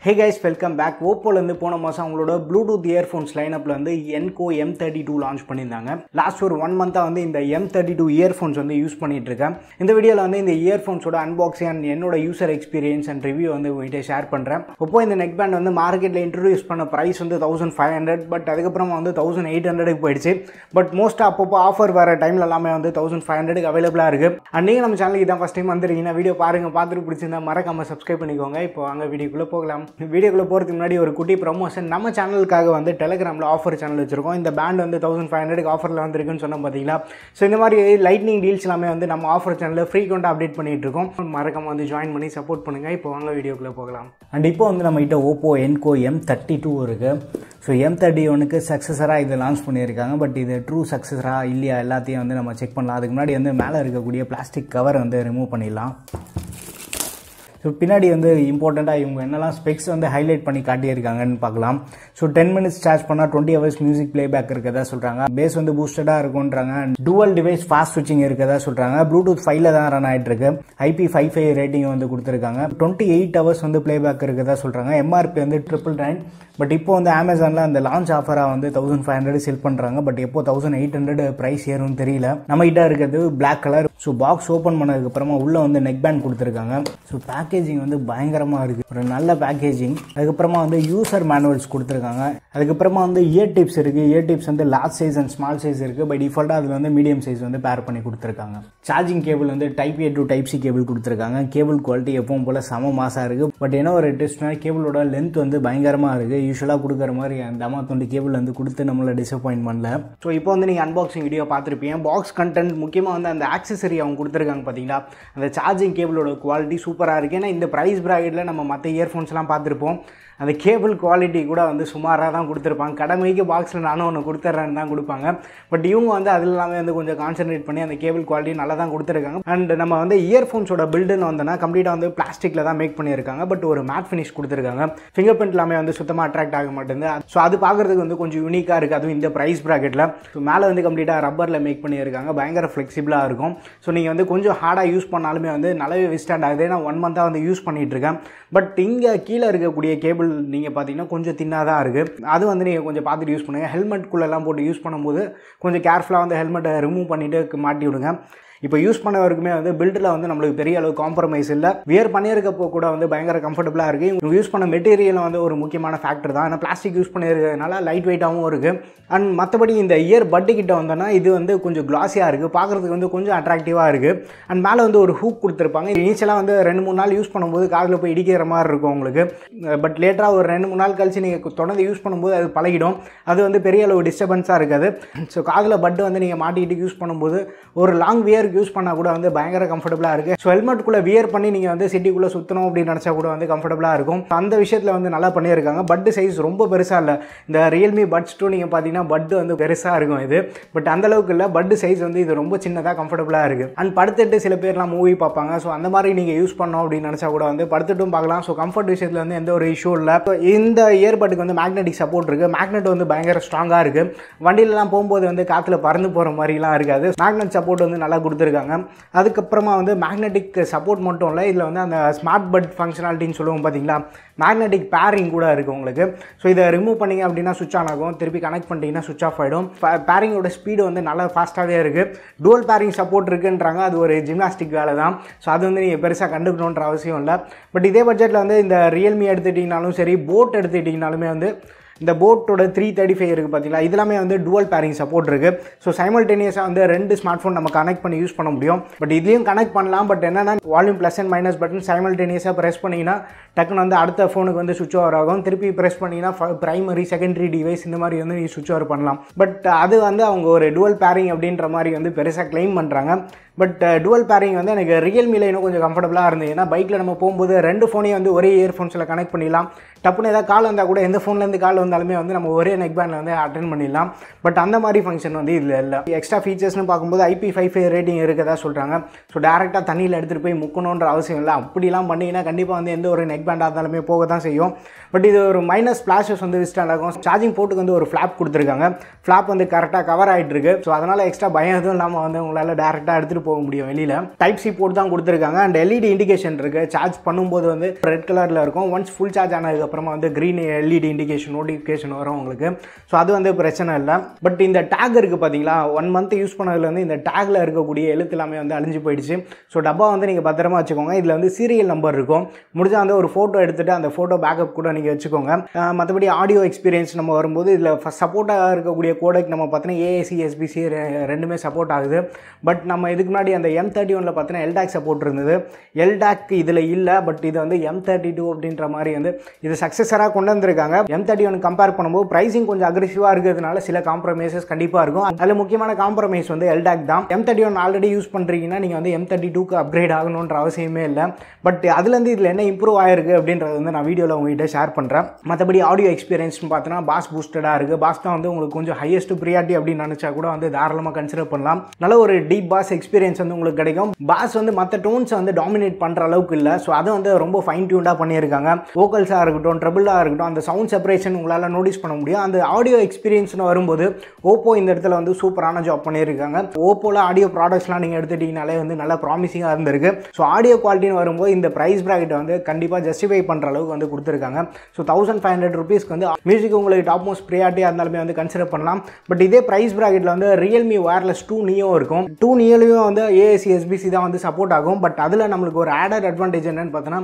Hey guys, welcome back. Oppo la போன மாசம் அவங்களோட Bluetooth earphones lineup-ல ENCO M32 launch பண்ணிருந்தாங்க. லாஸ்ட் ஒரு 1 month-ஆ இந்த M32 earphones யூஸ் பண்ணிட்டு இருக்கேன். இந்த வீடியோல இந்த earphones-ஓட unboxing and என்னோட user experience and review உங்ககிட்ட ஷேர் பண்றேன். Oppo இந்த neckband மார்க்கெட்ல இன்ட்ரோ듀ce பண்ண பிரைஸ் 1500 பட் அதுக்கு அப்புறமா 1800 க்கு போயிடுச்சு. பட் மோஸ்டா அப்பப்போ ஆஃபர் வர டைம்ல எல்லாமே 1500 க்கு அவேலபிளா இருக்கு. and நீங்க நம்ம சேனலுக்கு இதான் ஃபர்ஸ்ட் டைம் வந்திருக்கீங்கன்னா வீடியோ பாருங்க, பார்த்துட்டு பிடிச்சிருந்தா மறக்காம Subscribe பண்ணிக்கோங்க. இப்போ வாங்க வீடியோக்குள்ள போகலாம். வீடியோக்குள்ள போறதுக்கு முன்னாடி ஒரு குட்டி ப்ரமோஷன். நம்ம சேனலுக்காக டெலிகிராம்ல ஆஃபர் சேனல் வச்சிருக்கோம். இந்த பேண்ட் 1500 க்கு ஆஃபர்ல வந்திருக்குன்னு சொன்ன பாத்தீங்களா. சோ இந்த மாதிரி லைட்னிங் டீல்ஸ் எல்லாமே நம்ம ஆஃபர் சேனல்ல ஃப்ரீக்வெண்டா அப்டேட் பண்ணிட்டு இருக்கோம். மறக்காம ஜாயின் பண்ணி சப்போர்ட் பண்ணுங்க. இப்போ வாங்க வீடியோக்குள்ள போகலாம். அண்ட் இப்போ நம்ம கிட்ட Oppo ENCO M32 இருக்கு. ஸோ M31க்கு சக்ஸஸராக இதை லான்ச் பண்ணியிருக்காங்க. பட் இது ட்ரூ சக்ஸஸராக இல்லையா எல்லாத்தையும் நம்ம செக் பண்ணலாம். அதுக்கு முன்னாடி மேலே இருக்கக்கூடிய பிளாஸ்டிக் கவர் ரிமூவ் பண்ணிடலாம். ஸோ பின்னாடி இம்பார்ட்டண்ட்டாக இவங்க என்னெல்லாம் ஸ்பெக்ஸ் ஹைலைட் பண்ணி காட்டியிருக்காங்கன்னு பார்க்கலாம். ஸோ 10 minutes சார்ஜ் பண்ணால் 20 hours மியூசிக் பிளேபேக் இருக்கதா சொல்கிறாங்க. பேஸ் பூஸ்டடாக இருக்குன்றாங்க. டுவல் டிவைஸ் ஃபாஸ்ட் ஸ்விட்சிங் இருக்கதா சொல்கிறாங்க. ப்ளூடூத் 5ல தான் ரன் ஆகிட்டு இருக்கு. IP55 ரேட்டிங் கொடுத்துருக்காங்க. 28 hours பிளேபேக் இருக்கதா சொல்கிறாங்க. MRP 999. பட் இப்போ அமேசான்ல அந்த லான்ச் ஆஃபரா 1500 செல் பண்றாங்க. பட் எப்போ 1800 பிரைஸ் ஏறும்னு தெரியல. நம்ம கிட்ட இருக்கிறது black colour. So box open பண்ணதுக்கு அப்புறமா உள்ள நெக்பேண்ட் கொடுத்துருக்காங்க. ஸோ பேக்கேஜிங் பயங்கரமா இருக்கு. ஒரு நல்ல பேக்கேஜிங். அதுக்கப்புறமா யூசர் மேனுவல்ஸ் கொடுத்துருக்காங்க. அதுக்கப்புறமா இயர் டிப்ஸ் இருக்கு. Year tips large size and small size இருக்கு. பை டிஃபால்ட்டா அதுல மீடியம் சைஸ் பேர் பண்ணி கொடுத்துருக்காங்க. Charging cable type A to type C cable கொடுத்துருக்காங்க. கேபிள் குவாலிட்டி எப்பவும் போல சம மாசா இருக்கு. பட் என்ன ஒரு டெஸ்ட்னா கேபிளோட லென்த் பயங்கரமா இருக்கு. யூசுவலாக கொடுக்குற மாதிரி அந்த அமௌண்ட் கேபிள் கொடுத்து நம்மளை டிசப்பாயின்ட் பண்ணல. ஸோ இப்போ நீங்கள் அன்பாக்சிங் வீடியோ பார்த்துருப்பீங்க. பாக்ஸ் கண்டென்ட் முக்கியமாக அந்த ஆக்சசரி அவங்க கொடுத்துருக்காங்க பார்த்தீங்களா. அந்த சார்ஜிங் கேபிளோட குவாலிட்டி சூப்பராக இருக்குது. ஏன்னா இந்த ப்ரைஸ் ப்ராக்கெட்டில் நம்ம மற்ற இயர்ஃபோன்ஸ்லாம் பார்த்துருப்போம். அந்த கேபிள் குவாலிட்டி கூட சுமாராக தான் கொடுத்துருப்பாங்க. கடமைக்கு பாக்ஸில் நானும் ஒன்று கொடுத்துட்றேன்னு தான் கொடுப்பாங்க. பட் இவங்க அதில் எல்லாமே கொஞ்சம் கான்சென்ட்ரேட் பண்ணி அந்த கேபிள் குவாலிட்டி நல்லா தான் கொடுத்துருக்காங்க. அண்ட் நம்ம இயர்ஃபோன்ஸோட பில்டுன்னு வந்தோன்னா கம்ப்ளீட்டாக பிளாஸ்டிக்கில் தான் மேக் பண்ணியிருக்காங்க. பட் ஒரு மேட் ஃபினிஷ் கொடுத்துருக்காங்க. ஃபிங்கர் பிரிண்ட் எல்லாமே சுத்தமாக அட்ராக்ட் ஆக மாட்டேங்குது. ஸோ அது பார்க்குறதுக்கு கொஞ்சம் யூனிக்காக இருக்குது. அதுவும் இந்த ப்ரைஸ் ப்ராக்கெட்டில். ஸோ மேலே கம்ப்ளீட்டாக ரப்பரில் மேக் பண்ணியிருக்காங்க. பயங்கர ஃப்ளெக்சிபிளாக இருக்கும். ஸோ நீங்கள் கொஞ்சம் ஹார்டாக யூஸ் பண்ணாலுமே நல்லாவே விஸ்டாண்ட் ஆகுது. நான் 1 month-ஆ யூஸ் பண்ணிட்டு இருக்கேன். பட் இங்கே கீழே இருக்கக்கூடிய கேபிள் நீங்கள் பார்த்தீங்கன்னா கொஞ்சம் தின்னாதான் இருக்குது. அது நீங்கள் கொஞ்சம் பார்த்துட்டு யூஸ் பண்ணுங்கள். ஹெல்மெட்குள்ளெல்லாம் போட்டு யூஸ் பண்ணும்போது கொஞ்சம் கேர்ஃபுல்லாக ஹெல்மெட்டை ரிமூவ் பண்ணிவிட்டு மாட்டி விடுங்க. இப்போ யூஸ் பண்ணவருக்குமே பில்டில் நம்மளுக்கு பெரிய அளவு காம்ப்ரமைஸ் இல்லை. வியர் பண்ணியிருக்கப்போ கூட பயங்கர கம்ஃபர்டபுளாக இருக்குது. இவங்க யூஸ் பண்ண மெட்டீரியல் ஒரு முக்கியமான ஃபேக்டர் தான். ஏன்னா பிளாஸ்டிக் யூஸ் பண்ணியிருக்கிறதுனால லைட் வெயிட்டாகவும் இருக்குது. அண்ட் மற்றபடி இந்த இயர் பட்டு கிட்ட வந்தோன்னா இது கொஞ்சம் கிளாஸியாக இருக்குது. பார்க்குறதுக்கு கொஞ்சம் அட்ராக்டிவாக இருக்குது. அண்ட் மேலே ஒரு ஹூக் கொடுத்துருப்பாங்க. இனிஷியலாக 2-3 நாள் யூஸ் பண்ணும்போது காதில் போய் இடிக்கிற மாதிரி இருக்கும் உங்களுக்கு. பட் லேட்டராக ஒரு 2-3 நாள் கழிச்சு நீங்கள் தொடர்ந்து யூஸ் பண்ணும்போது அது பழகிடும். அது பெரிய அளவு டிஸ்டர்பன்ஸாக இருக்காது. ஸோ காதில் பட்டு நீங்கள் மாட்டிக்கிட்டு யூஸ் பண்ணும்போது ஒரு லாங் வியர் யூஸ் பண்ணால் கூட பயங்கர கம்ஃபர்டபுளாக இருக்குது. ஸோ ஹெல்மெட்டுக்குள்ளே வியர் பண்ணி நீங்கள் சிட்டிக்குள்ளே சுற்றணும் அப்படின்னு நினச்சா கூட கம்ஃபர்டபுளாக இருக்கும். அந்த விஷயத்தில் நல்லா பண்ணியிருக்காங்க. பட்டு சைஸ் ரொம்ப பெருசாக இல்லை. இந்த ரியல்மி பட்ஸ் 2 நீங்கள் பார்த்தீங்கன்னா பட்டு பெருசாக இருக்கும் இது. பட் அந்த அளவுக்கு இல்லை. பட்டு சைஸ் இது ரொம்ப சின்னதாக கம்ஃபர்டபுளாக இருக்குது. அண்ட் படுத்துட்டு சில பேர்லாம் மூவி பார்ப்பாங்க. ஸோ அந்த மாதிரி நீங்கள் யூஸ் பண்ணோம் அப்படின்னு நினச்சா கூட படுத்துட்டும் பார்க்கலாம். ஸோ கம்ஃபர்ட் விஷயத்தில் எந்த ஒரு இஷ்யூ இல்லை. இந்த இயர்பட்டுக்கு மேக்னெட்டிக் சப்போர்ட் இருக்குது. மேக்னெட் பயங்கர ஸ்ட்ராங்காக இருக்குது. வண்டியிலலாம் போகும்போது காற்றுல பறந்து போகிற மாதிரிலாம் இருக்காது. மேக்னெட் சப்போர்ட் நல்லா கொடுத்துருக்காங்க. அதுக்கப்புறமா மேக்னெட்டிக் சப்போர்ட் மட்டும் இல்லை, இதில் அந்த ஸ்மார்ட் பட் ஃபங்க்ஷனாலிட்டின்னு சொல்லுவோம் பார்த்தீங்களா. மேக்னெட்டிக் பேரிங் கூட இருக்குது உங்களுக்கு. ஸோ இதை ரிமூவ் பண்ணிங்க அப்படின்னா சுவிட்ச் ஆன் ஆகும். திருப்பி கனெக்ட் பண்ணிட்டீங்கன்னா சுவிட்ச் ஆஃப் ஆகிடும். பேரிங்கோட ஸ்பீடு நல்லா ஃபாஸ்ட்டாகவே இருக்குது. டுவல் பேரிங் சப்போர்ட் இருக்குன்றாங்க. அது ஒரு ஜிம்னாஸ்டிக் வேலை தான். ஸோ அது நீங்கள் பெருசாக கண்டுக்கணுன்ற அவசியம் இல்லை. பட் இதே பட்ஜெட்டில் இந்த ரியல்மி எடுத்துக்கிட்டிங்கனாலும் சரி, போட் எடுத்துக்கிட்டிங்கனாலுமே இந்த போட்டோட 335 இருக்குது பார்த்தீங்களா. இதெல்லாமே டுவல் பேரிங் சப்போர்ட் இருக்குது. ஸோ சைமல்டேனியஸாக 2 ஸ்மார்ட் ஃபோன் நம்ம கனெக்ட் பண்ணி யூஸ் பண்ண முடியும். பட் இதையும் கனெக்ட் பண்ணலாம். பட் என்னன்னா volume plus and minus button சைமல்டேனியஸாக ப்ரெஸ் பண்ணிங்கன்னா டக்குன்னு அடுத்த ஃபோனுக்கு சுவிட்ச் ஓவர் ஆகும். திருப்பி ப்ரெஸ் பண்ணிங்கன்னா பிரைமரி செகண்டரி டிவைஸ் இந்த மாதிரி நீ சுவிட்ச் ஓவர் பண்ணலாம். பட் அது அவங்க ஒரு டுவல் பேரிங் அப்படின்ற மாதிரி பெருசாக கிளைம் பண்ணுறாங்க. பட் டுவல் பேரிங் எனக்கு ரியல்மியில் இன்னும் கொஞ்சம் கம்ஃபர்டபுளாக இருந்தது. ஏன்னா பைக்கில் நம்ம போகும்போது 2 ஃபோனையும் ஒரே இயர்ஃபோன்ஸில் கனெக்ட் பண்ணிடலாம். டப்புன்னு ஏதாவது கால் வந்தால் கூட எந்த ஃபோன்லேருந்து கால் வந்தாலுமே வந்து நம்ம ஒரே நெக் பேண்டில் வந்து அட்டென்ட் பண்ணிடலாம். பட் அந்த மாதிரி ஃபங்க்ஷன் வந்து இதில் இல்லை. எக்ஸ்ட்ரா ஃபீச்சர்ஸ்னு பார்க்கும்போது IP55 ரேட்டிங் இருக்கதா சொல்கிறாங்க. ஸோ டேரெக்டாக தண்ணியில் எடுத்துகிட்டு போய் முக்கணுன்ற அவசியம் இல்லை. அப்படிலாம் பண்ணிங்கன்னா கண்டிப்பாக வந்து எந்த ஒரு நெக் பேண்டாக இருந்தாலுமே போக தான் செய்யும். பட் இது ஒரு மைனஸ் ஸ்ப்ளாஷஸ் வந்து விசிட் ஆகும். சார்ஜிங் போர்ட்டுக்கு வந்து ஒரு ஃப்ளாப் கொடுத்துருக்காங்க. ஃப்ளாப் வந்து கரெக்டாக கவர் ஆகிட்டு இருக்கு. ஸோ அதனால் எக்ஸ்ட்ரா பயம் எதுவும் இல்லாமல் வந்து உங்களால் டேரெக்டாக எடுத்துகிட்டு போக முடியும் வெளியில். டைப் சி போர்ட் தான் கொடுத்துருக்காங்க. அண்ட் LED இண்டிகேஷன் இருக்குது. சார்ஜ் பண்ணும்போது வந்து ரெட் கலரில் இருக்கும். ஒன்ஸ் ஃபுல் சார்ஜ் ஆனதுக்கப்புறமா வந்து க்ரீன் LED இண்டிகேஷன் நோட்டிஃபிகேஷன் வரும் உங்களுக்கு. ஸோ அது வந்து பிரச்சனை இல்லை. பட் இந்த டேக் இருக்குது பார்த்தீங்களா, 1 மந்த் யூஸ் பண்ணதில் வந்து இந்த டேக்கில் இருக்கக்கூடிய எழுத்து எல்லாமே வந்து அழிஞ்சு போயிடுச்சு. ஸோ டப்பா வந்து நீங்கள் பத்திரமா வச்சுக்கோங்க. இதில் வந்து சீரியல் நம்பர் இருக்கும். முடிஞ்சால் வந்து ஒரு ஃபோட்டோ எடுத்துகிட்டு அந்த ஃபோட்டோ பேக்கப் கூட நீங்கள் வச்சுக்கோங்க. மற்றபடி ஆடியோ எக்ஸ்பீரியன்ஸ் நம்ம வரும்போது இதில் ஃபஸ்ட் சப்போர்ட்டாக இருக்கக்கூடிய கோடெக் நம்ம பார்த்தீங்கன்னா AAC SBC ரெண்டுமே சப்போர்ட் ஆகுது. பட் நம்ம இதுக்கு முன்னாடி அந்த M31 பார்த்தீங்கன்னா LDAC சப்போர்ட் இருந்தது. LDAC இதில் இல்லை. பட் இது வந்து M32 அப்படின்ற மாதிரி வந்து இது சக்ஸஸராக கொண்டு வந்திருக்காங்க. M31 கம்பேர் பண்ணும்போது ப்ரைஸிங் கொஞ்சம் அக்ரெசிவாக இருக்கிறதுனால சில காம்ப்ரமைசஸ் கண்டிப்பாக இருக்கும். அதில் முக்கியமான காம்ப்ரமைஸ் வந்து LDAC தான். M31 ஆல்ரெடி யூஸ் பண்ணுறீங்கன்னா நீங்கள் வந்து M32க்கு அப்கிரேட் ஆகணுன்ற அவசியமே இல்லை. பட் அதுலேருந்து இதில் என்ன இம்ப்ரூவ் ஆயிருக்கு அப்படின்றது வந்து நான் வீடியோவில் உங்கள்கிட்ட ஷேர் பண்ணுறேன். மற்றபடி ஆடியோ எக்ஸ்பீரியன்ஸ்னு பார்த்தோன்னா பாஸ் பூஸ்டடாக இருக்குது. பாஸ் தான் வந்து உங்களுக்கு கொஞ்சம் ஹையஸ்ட் ப்ரியாரிட்டி அப்படின்னு நினச்சா கூட வந்து தாராளமாக கன்சிடர் பண்ணலாம். நல்ல ஒரு டீப் பாஸ் எக்ஸ்பீரியன்ஸ் வந்து உங்களுக்கு கிடைக்கும். பாஸ் வந்து மற்ற டோன்ஸை வந்து டாமினேட் பண்ணுற அளவுக்கு இல்லை. ஸோ அதை வந்து ரொம்ப ஃபைன் டியூனாக பண்ணியிருக்காங்க. வோக்கல்ஸாக இருக்கட்டும், ட்ரபிளாக இருக்கட்டும், அந்த சவுண்ட் செப்பரேஷன் உங்களால் நோட்டீஸ் பண்ண முடியும். அந்த ஆடியோ எக்ஸ்பீரியன்ஸ்னு வரும்போது ஓப்போ இந்த இடத்துல வந்து சூப்பரான ஜாப் பண்ணியிருக்காங்க. ஓப்போவில் ஆடியோ ப்ராடக்ட்ஸ்லாம் நீங்கள் எடுத்துட்டிங்கனாலே வந்து நல்லா ப்ராமிசிங்காக இருந்திருக்கு. ஸோ ஆடியோ குவாலிட்டின்னு வரும்போது இந்த ப்ரைஸ் ப்ராக்கெட்டை வந்து கண்டிப்பாக ஜஸ்டிஃபை பண்ணுற அளவுக்கு வந்து கொடுத்துருக்காங்க. ஸோ 1500 rupeesக்கு வந்து மியூசிக் உங்களுக்கு டாப் மோஸ்ட் ப்ரியாரிட்டியாக இருந்தாலுமே வந்து கன்சிடர் பண்ணலாம். பட் இதே ப்ரைஸ் ப்ராக்கெட்டில் வந்து Realme Wireless 2 Neo இருக்கும். 2 Neoலையும் வந்து AAC SBC தான் வந்து சப்போர்ட் ஆகும். பட் அதில் நம்மளுக்கு ஒரு ஆடட் அட்வான்டேஜ் என்னன்னு பார்த்தோன்னா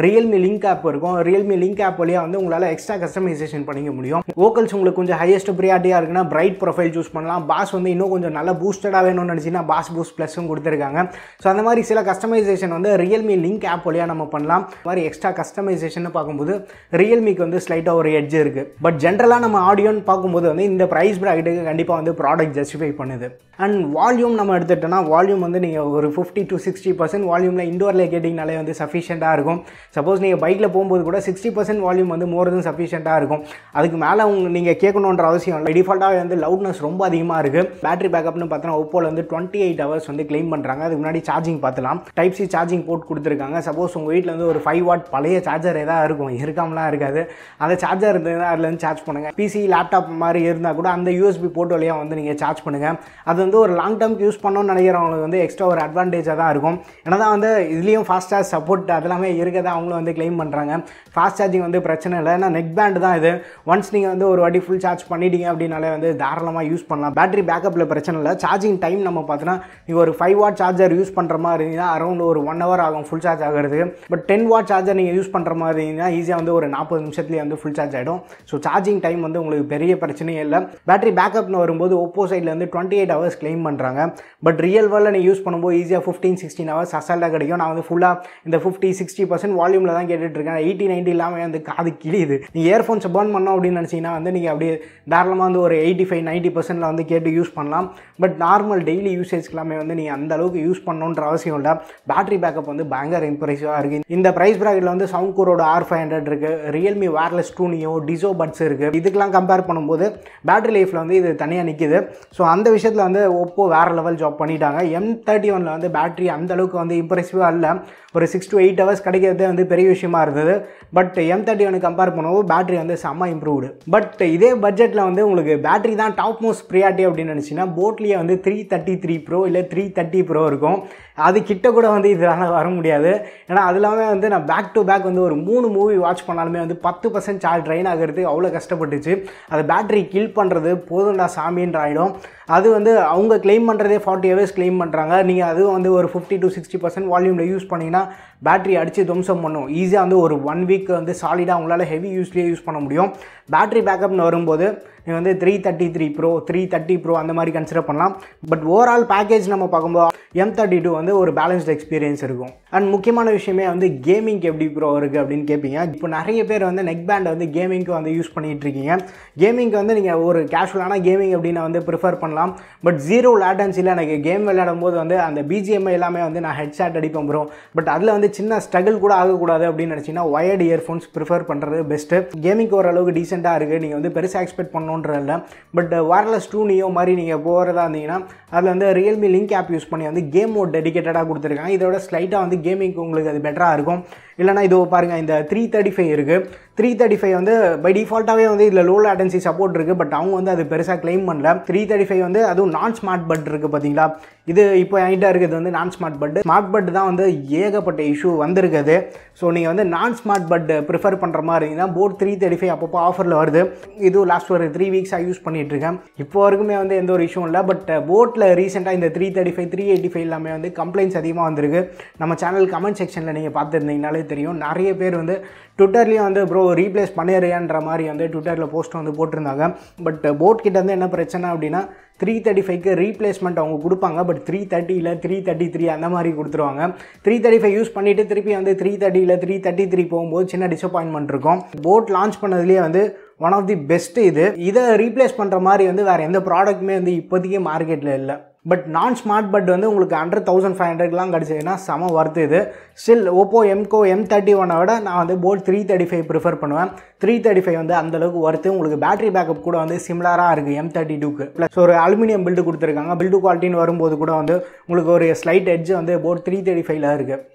Realme லிங்க் ஆப் இருக்கும். Realme லிங்க் ஆப் வழியாக வந்து உங்களால் எக்ஸ்ட்ரா கஸ்டமைசேஷன் பண்ணிக்க முடியும். வோக்கல்ஸ் உங்களுக்கு கொஞ்சம் ஹையஸ்ட் ப்ரியாரிட்டியாக இருக்குன்னா பிரைட் ப்ரொஃபைல் சூஸ் பண்ணலாம். பாஸ் வந்து இன்னும் கொஞ்சம் நல்லா பூஸ்டடாக வேணும்னு நினச்சிங்கன்னா பாஸ் பூஸ்ட் ப்ளஸும் கொடுத்துருக்காங்க. ஸோ அந்த மாதிரி சில கஸ்டமைசேஷன் வந்து Realme லிங்க் ஆப் வழியாக நம்ம பண்ணலாம். இந்த மாதிரி எக்ஸ்ட்ரா கஸ்டமைசேஷன் பார்க்கும்போது Realmeக்கு வந்து ஸ்லைட்டாக ஒரு எட்ஜ் இருக்குது. பட் ஜென்ரலாக நம்ம ஆடியோன்னு பார்க்கும்போது வந்து இந்த ப்ரைஸ் ப்ராக்கெட்டுக்கு கண்டிப்பாக வந்து ப்ராடக்ட் ஜஸ்டிஃபை பண்ணுது. அண்ட் வால்யூம் நம்ம எடுத்துட்டோம்னா வால்யூம் வந்து நீங்கள் ஒரு 50 to 60% வால்யூமில் இண்டோரில் கேட்டிங்கனாலே வந்து சஃபிஷியண்ட்டாக இருக்கும். சப்போஸ் நீங்கள் பைக்கில் போகும்போது கூட 60% வால்யூம் வந்து மோர் தென் சஃபிஷியண்ட்டாக இருக்கும். அதுக்கு மேலே நீங்கள் கேட்கணுன்ற அவசியம் இல்லை. டிஃபால்ட்டாக வந்து லவுட்னஸ் ரொம்ப அதிகமாக இருக்குது. பேட்டரி பேக்கப்னு பார்த்தோன்னா ஒப்போவில் வந்து 28 hours வந்து கிளைம் பண்ணுறாங்க. அதுக்கு முன்னாடி சார்ஜிங் பார்த்துலாம். டைப் சி சார்ஜிங் போர்ட் கொடுத்துருக்காங்க. சப்போஸ் உங்கள் வீட்டில் வந்து ஒரு 5 watt பழைய சார்ஜர் எதாவது இருக்கும், இருக்காமலாம் இருக்காது, அந்த சார்ஜர் இருந்ததுன்னா அதில் வந்து சார்ஜ் பண்ணுங்கள். PC லேப்டாப் மாதிரி இருந்தால் கூட அந்த USB போர்ட் வழியாக வந்து நீங்கள் சார்ஜ் பண்ணுங்கள். அது வந்து ஒரு லாங் டேர்ம்க்கு யூஸ் பண்ணணும்னு நினைக்கிறவங்களுக்கு வந்து எக்ஸ்ட்ரா ஒரு அட்வான்டேஜாக தான் இருக்கும். ஏன்னா தான் வந்து இதுலேயும் ஃபாஸ்ட் சார்ஜ் சப்போர்ட் அதெல்லாமே இருக்கதான் அவங்களும் வந்து கிளைம் பண்ணுறாங்க. ஃபாஸ்ட் சார்ஜிங் வந்து பிரச்சனை இல்லை. ஏன்னா நெக் பேண்ட் தான் இது. ஒன்ஸ் நீங்கள் வந்து ஒரு வாட்டி ஃபுல் சார்ஜ் பண்ணிட்டீங்க அப்படின்னாலே வந்து தாராளமாக யூஸ் பண்ணலாம். பேட்டரி பேக்கப்பில் பிரச்சனை இல்லை. சார்ஜிங் டைம் நம்ம பார்த்தோன்னா நீங்கள் ஒரு 5 watt சார்ஜர் யூஸ் பண்ணுற மாதிரி இருந்தீங்கன்னா அரௌண்ட் ஒரு 1 hour ஆகும் ஃபுல் சார்ஜ் ஆகிறதுக்கு. பட் 10 watt சார்ஜர் நீங்கள் யூஸ் பண்ணுற மாதிரி இருந்தீங்கன்னா ஈஸியாக வந்து ஒரு 40 நிமிஷத்துலேயே வந்து ஃபுல் சார்ஜ் ஆகிடும். ஸோ சார்ஜிங் டைம் வந்து உங்களுக்கு பெரிய பிரச்சனையே இல்லை. பேட்டரி பேக்கப்னு வரும்போது ஒப்போ சைடில் வந்து 28 hours கிளைம் பண்ணுறாங்க. பட் ரியல் வேர்ல்டில் நீங்கள் யூஸ் பண்ணும்போது ஈஸியாக 15-16 hours அசால்ட்டாக கிடைக்கும். நான் வந்து ஃபுல்லாக இந்த 50-60% வால்யூமில் தான் கேட்டுட்ருக்கேன். 80-90 இல்லாமல் வந்து காது கிளியுது. நீங்கள் இயர்ஃபோன்ஸை பர்ன் பண்ணோம் அப்படின்னு நினச்சிங்கன்னா வந்து நீங்கள் அப்படியே தாராளமாக வந்து ஒரு 85-90% வந்து கேட்டு யூஸ் பண்ணலாம். பட் நார்மல் டெய்லி யூசேஜ்க்கெல்லாமே வந்து நீங்கள் அந்த அளவுக்கு யூஸ் பண்ணணுன்ற அவசியம் இல்லை. பேட்டரி பேக்கப் வந்து பயங்கர இம்ப்ரெசிவாக இருக்குது. இந்த ப்ரைஸ் ப்ராக்கெட்டில் வந்து சவுண்ட் கோரோட R500 இருக்குது. Realme Wireless 2 Neo, Dizo buds இருக்குது. இதுக்கெல்லாம் கம்பேர் பண்ணும்போது பேட்டரி லைஃப்பில் வந்து இது தனியாக நிற்கிது. ஸோ அந்த விஷயத்தில் வந்து ஒப்போ வேறு லெவல் ஜாப் பண்ணிட்டாங்க. M31 வந்து பேட்டரி அந்தளவுக்கு வந்து இம்ப்ரெசிவாக இல்லை. ஒரு 6 to 8 hours கிடைக்கிறதே வந்து பெரிய விஷயமா இருந்தது. பட் M31 கம்பேர் பண்ணும்போது பேட்டரி வந்து செம்ம இம்ப்ரூவ்டு. பட் இதே பட்ஜெட்டில் வந்து உங்களுக்கு பேட்டரி தான் டாப் மோஸ்ட் ப்ரியாரிட்டி அப்படின்னு நினச்சிங்கன்னா போட்லேயே வந்து 333 Pro இல்லை 330 Pro இருக்கும். அது கிட்ட கூட வந்து இதனால் வர முடியாது. ஏன்னா அது இல்லாமல் வந்து நான் பேக் டு பேக் வந்து ஒரு 3 மூவி வாட்ச் பண்ணாலுமே வந்து 10% சார்ஜ் ட்ரைன் ஆகிறது அவ்வளோ கஷ்டப்பட்டுச்சு. அது பேட்டரி கில் பண்ணுறது போதும்டா சாமின்ற ஆகிடும். அது வந்து அவங்க கிளைம் பண்ணுறதே 40 hours கிளைம் பண்ணுறாங்க. நீங்கள் அதுவும் வந்து ஒரு 50 to 60% வால்யூமில் யூஸ் பண்ணிங்கன்னா பேட்டரி அடித்து துவம்சம் பண்ணும். ஈஸியாக வந்து ஒரு 1 week வந்து சாலிடாக உங்களால் ஹெவி யூஸ்லேயே யூஸ் பண்ண முடியும். பேட்டரி பேக்கப்னு வரும்போது நீங்கள் வந்து 333 ப்ரோ 330 ப்ரோ அந்த மாதிரி கன்சிடர் பண்ணலாம். பட் ஓவரால் பேக்கேஜ் நம்ம பார்க்கும்போது M32 வந்து ஒரு பேலன்ஸ்டு எக்ஸ்பீரியன்ஸ் இருக்கும். அண்ட் முக்கியமான விஷயமே வந்து கேமிங்க்கு எப்படி ப்ரோ இருக்குது அப்படின்னு கேட்பீங்க. இப்போ நிறைய பேர் வந்து நெக் பேண்டை வந்து கேமிங்க்கு வந்து யூஸ் பண்ணிகிட்டு இருக்கீங்க. கேமிங்க்கு வந்து நீங்கள் ஒரு கேஷுவலான கேமிங் அப்படின்னு வந்து ப்ரிஃபர் பண்ணலாம். பட் ஜீரோ லேட்டன்சியில் எனக்கு கேம் விளையாடும் போது வந்து அந்த பிஜிஎம் எல்லாமே வந்து நான் ஹெட்ஷாட் அடிப்பேன் ப்ரோ. பட் அதில் வந்து சின்ன ஸ்ட்ரகிள் கூட ஆகக்கூடாது அப்படின்னு நினச்சிங்கன்னா ஒயர்டு இயர்ஃபோன்ஸ் ப்ரிஃபர் பண்ணுறது பெஸ்ட்டு. கேமிங்க்கு ஓரளவுக்கு டீசெண்டாக இருக்குது. நீங்கள் வந்து பெருசாக எக்ஸ்பெக்ட் பண்ணணுன்றதில்ல. பட் வயர்லெஸ் 2 நியோ மாதிரி நீங்கள் போகிறதா இருந்தீங்கன்னா அதில் வந்து ரியல்மி லிங்க் ஆப் யூஸ் பண்ணி வந்து கேம் மோட் டெடிகேட்டடாக கொடுத்துருக்காங்க. இதோட ஸ்லைட்டாக வந்து கேமிங்க்கு உங்களுக்கு அது பெட்டராக இருக்கும். இல்லைனா இதோ பாருங்கள், இந்த 335 இருக்குது. 335 வந்து பை டிஃபால்ட்டாகவே வந்து இதில் லோ லேட்டன்சி சப்போர்ட் இருக்குது. பட் அவங்க வந்து அது பெருசாக கிளைம் பண்ணல. 335 வந்து அதுவும் நான் ஸ்மார்ட் பட் இருக்குது பார்த்தீங்களா. இது இப்போ என்கிட்ட இருக்குது வந்து நான் ஸ்மார்ட் பட். ஸ்மார்ட் பட் தான் வந்து ஏகப்பட்ட இஷ்யூ வந்திருக்குது. ஸோ நீங்கள் வந்து நான் ஸ்மார்ட் பட் ப்ரிஃபர் பண்ணுற மாதிரி இருந்தீங்கன்னா போட் 335 அப்பப்போ ஆஃபரில் வருது. இது லாஸ்ட் ஒரு 3 வீக்ஸாக யூஸ் பண்ணிகிட்டு இருக்கேன். இப்போ வரைக்குமே வந்து எந்த ஒரு இஷ்யூ இல்லை. பட் போட்டில் ரீசெண்டாக இந்த 335 385 எல்லாமே வந்து கம்ப்ளைண்ட்ஸ் அதிகமாக வந்திருக்கு. நம்ம சேனல் கமெண்ட் செக்ஷனில் நீங்கள் பார்த்துருந்தீங்கனாலே தெரியும். நிறைய பேர் வந்து ட்விட்டர்லேயும் வந்து ப்ரோ ரீப்ளேஸ் பண்ணிடுறியான்ற மாதிரி வந்து ட்விட்டரில் போஸ்ட் வந்து போட்டிருந்தாங்க. பட் போட் கிட்ட வந்து என்ன பிரச்சனை அப்படின்னா 335க்கு ரீப்ளேஸ்மெண்ட் அவங்க கொடுப்பாங்க. பட் 330 இல்லை 333 அந்த மாதிரி கொடுத்துருவாங்க. 335 யூஸ் பண்ணிவிட்டு திருப்பி வந்து 330 இல்லை 333 போகும்போது சின்ன டிசப்பாயின்மெண்ட் இருக்கும். போட் லான்ச் பண்ணதுலேயே வந்து ஒன் ஆஃப் தி பெஸ்ட்டு இது. இதை ரீப்ளேஸ் பண்ணுற மாதிரி வந்து வேறு எந்த ப்ராடக்ட்டுமே வந்து இப்போதைக்கு மார்க்கெட்டில் இல்லை. பட் நான் ஸ்மார்ட் பட் வந்து உங்களுக்கு அண்டர் 1500லாம் கிடச்சிதுன்னா செம ஒர்த்து இது. ஸ்டில் ஓப்போ எம்கோ M31 விட நான் வந்து போட் 335 ப்ரிஃபர் பண்ணுவேன். 335 வந்து அந்தளவுக்கு ஒர்த்து. உங்களுக்கு பேட்டரி பேக்கப் கூட வந்து சிமிலராக இருக்குது M32க்கு. ப்ளஸ் ஒரு அலுமினியம் பில்டு கொடுத்துருக்காங்க. பில்டு குவாலிட்டின்னு வரும்போது கூட வந்து உங்களுக்கு ஒரு ஸ்லைட் எட்ஜ் வந்து போட் 335ல் இருக்குது.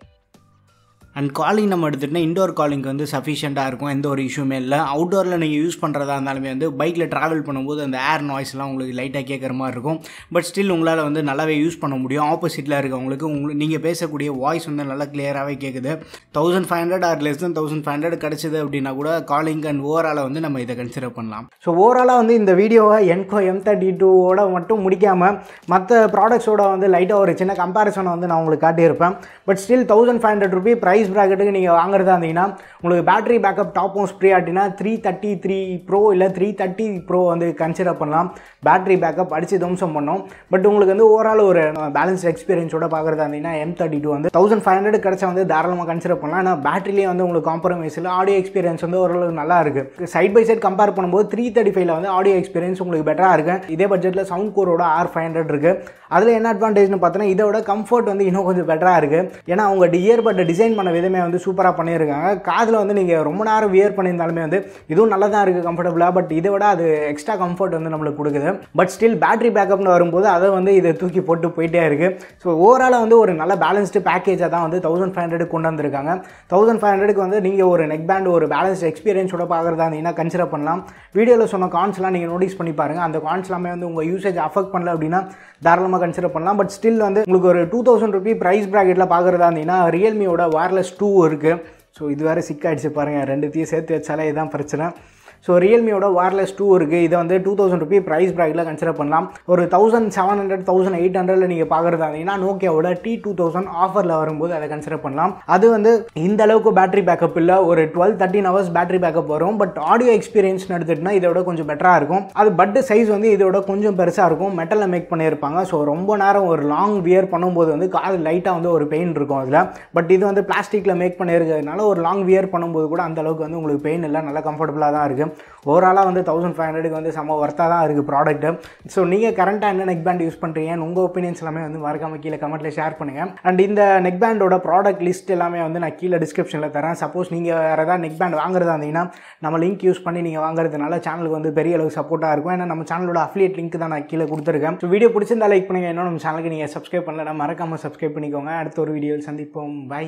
அண்ட் காலிங் நம்ம எடுத்துகிட்டோன்னா இண்டோர் காலிங்க்கு வந்து சஃபிஷியண்ட்டாக இருக்கும். எந்த ஒரு இஷ்யூமே இல்லை. அவுட்டோரில் நீங்கள் யூஸ் பண்ணுறதா இருந்தாலுமே வந்து பைக்கில் ட்ராவல் பண்ணும்போது அந்த ஏர் நாய்ஸ்லாம் உங்களுக்கு லைட்டாக கேட்குற மாதிரி இருக்கும். பட் ஸ்டில் உங்களால் வந்து நல்லாவே யூஸ் பண்ண முடியும். ஆப்போசிட்டில் இருக்கவங்களுக்கு நீங்கள் பேசக்கூடிய வாய்ஸ் வந்து நல்லா கிளியராகவே கேட்குது. 1500 ஆர் லெஸ் தென் 1500 கிடச்சிது அப்படின்னா கூட காலிங் அண்ட் ஓவராலாக வந்து நம்ம இதை கன்சிடர் பண்ணலாம். ஸோ ஓவராலாக வந்து இந்த வீடியோவை என்கோ M32ஓட மட்டும் முடிக்காமல் மற்ற ப்ராடக்ட்ஸோட வந்து லைட்டாக ஒரு சின்ன கம்பேரிசனை வந்து நான் உங்களுக்கு காட்டியிருப்பேன். பட் ஸ்டில் 1500 ரூபீ ப்ரைஸ் பிராக்கெட்டுக்கு நீங்கள் வாங்குறதா இருந்தீங்கன்னா உங்களுக்கு பேட்டரி பேக்கப் டாப் மோஸ்ட் ப்ரியாரிட்டினா 333 ப்ரோ இல்லை 330 ப்ரோ வந்து கன்சிடர் பண்ணலாம். பேட்டரி பேக்கப் அடித்து தம்சம் பண்ணோம். பட் உங்களுக்கு வந்து ஓவரால் ஒரு பேலன்ஸ் எக்ஸ்பீரியன்ஸோட பார்க்குறதா இருந்தீங்கன்னா M32 வந்து 1500 கிடச்சா வந்து தாராளமாக கன்சிடர் பண்ணலாம். ஆனால் பேட்டரிலேயே வந்து உங்களுக்கு காம்ப்ரமைஸ் இல்லை. ஆடியோ எக்ஸ்பீரியன்ஸ் வந்து ஓரளவுக்கு நல்லா இருக்குது. சைட் பை சைட் கம்பேர் பண்ணும்போது 335ல் வந்து ஆடியோ எக்ஸ்பீரியன்ஸ் உங்களுக்கு பெட்டராக இருக்குது. இதே பட்ஜெட்டில் சவுண்ட் கோரோட R500 இருக்குது. அதில் என்ன அட்வான்டேஜ்னு பார்த்தோன்னா இதோட கம்ஃபர்ட் வந்து இன்னும் கொஞ்சம் பெட்டராக இருக்குது. ஏன்னா அவங்க இயர்பட் டிசைன் பண்ண விதமே வந்து சூப்பராக பண்ணியிருக்காங்க. காதில் வந்து நீங்கள் ரொம்ப நேரம் வியர் பண்ணியிருந்தாலுமே வந்து இதுவும் நல்லா தான் இருக்குது கம்ஃபர்டபுளாக. பட் இதை விட அது எக்ஸ்ட்ரா கம்ஃபர்ட் வந்து நம்மளுக்கு கொடுக்குது. பட் ஸ்டில் பேட்டரி பேக்கப்னு வரும்போது அதை வந்து இதை தூக்கி போட்டு போயிட்டே இருக்குது. ஸோ ஓவராலாக வந்து ஒரு நல்ல பேலன்ஸ்டு பேக்கேஜாக தான் வந்து 1500 கொண்டு வந்திருக்காங்க. 1500க்கு வந்து நீங்கள் ஒரு நெக் பேண்ட் ஒரு பேலன்ஸ்டு எக்ஸ்பீரியன்ஸோட பார்க்குறதா இருந்தீங்கன்னா கன்சிடர் பண்ணலாம். வீடியோவில் சொன்ன கான்ஸ்லாம் நீங்கள் நோட்டீஸ் பண்ணி பாருங்கள். அந்த கான்ஸ் எல்லாமே வந்து உங்கள் யூசேஜ் அஃபெக்ட் பண்ணல அப்படின்னா தாராளமாக கன்சிடர் பண்ணலாம். பட் ஸ்டில் வந்து உங்களுக்கு ஒரு 2000 ரூபீ ப்ரைஸ் ப்ராக்கெட்டில் பார்க்குறதா இருந்தீங்கன்னா ரியல்மியோட வயர்லெஸ் 2 இருக்குது. ஸோ இது வேறு சிக்காயிடுச்சு பாருங்கள். ரெண்டுத்தையும் சேர்த்து வச்சாலே இதுதான் பிரச்சனை. ஸோ ரியல்மியோட வயர்லெஸ் 2 இருக்குது. இதை வந்து 2000 ரூபீ ப்ரைஸ் ப்ராக்கெட்டில் கன்சிடர் பண்ணலாம். ஒரு 1700 1800 நீங்கள் பார்க்குறதா இருந்தீங்கன்னா நோக்கியாவோட T2000 ஆஃபரில் வரும்போது அதை கன்சிடர் பண்ணலாம். அது வந்து இந்த அளவுக்கு பேட்டரி பேக்கப் இல்லை. ஒரு 12-13 ஹவர்ஸ் பேட்டரி பேக்கப் வரும். பட் ஆடியோ எக்ஸ்பீரியன்ஸ்னு எடுத்துகிட்டுனா இதோட கொஞ்சம் பெட்டராக இருக்கும். அது பட் சைஸ் வந்து இதோட கொஞ்சம் பெருசாக இருக்கும். மெட்டலில் மேக் பண்ணியிருப்பாங்க. ஸோ ரொம்ப நேரம் ஒரு லாங் வியர் பண்ணும்போது வந்து காது லைட்டாக வந்து ஒரு பெயின் இருக்கும் அதில். பட் இது வந்து பிளாஸ்டிக்கில் மேக் பண்ணியிருக்கிறதுனால ஒரு லாங் வியர் பண்ணும்போது கூட அந்த அளவுக்கு வந்து உங்களுக்கு பெயின் இல்லை. நல்லா கம்ஃபர்டபுளாக தான் இருக்குது. ஓவராலாக வந்து 1500க்கு வந்து செம்ம ஒர்த்தாக தான் இருக்குது ப்ராடக்ட்டு. ஸோ நீங்கள் கரண்ட்டாக என்ன நெக் பேண்ட் யூஸ் பண்ணுறீங்கன்னு உங்கள் ஒப்பீனியன்ஸ் எல்லாமே வந்து மறக்காம கீழே கமெண்ட்டில் ஷேர் பண்ணுங்கள். அண்ட் இந்த நெக் பேண்டோட ப்ராடக்ட் லிஸ்ட் எல்லாமே வந்து நான் கீழே டிஸ்கிரிப்ஷனில் தரேன். சப்போஸ் நீங்கள் வேறு ஏதாவது நெக் பேண்ட் வாங்குறதா இருந்தீங்கன்னா நம்ம லிங்க் யூஸ் பண்ணி நீங்கள் வாங்குறதுனால சேனலுக்கு வந்து பெரிய அளவு சப்போர்ட்டாக இருக்கும். ஏன்னா நம்ம சேனலோட அஃபிலியேட் லிங்க் தான் நான் கீழே கொடுத்துருக்கேன். ஸோ வீடியோ பிடிச்சிருந்தா லைக் பண்ணுங்கள். இன்னும் நம்ம சேனலுக்கு நீங்கள் சப்ஸ்கிரைப் பண்ணலன்னா மறக்காமல் சப்ஸ்கிரைப் பண்ணிக்கோங்க. அடுத்த ஒரு வீடியோவில் சந்திப்போம். பை.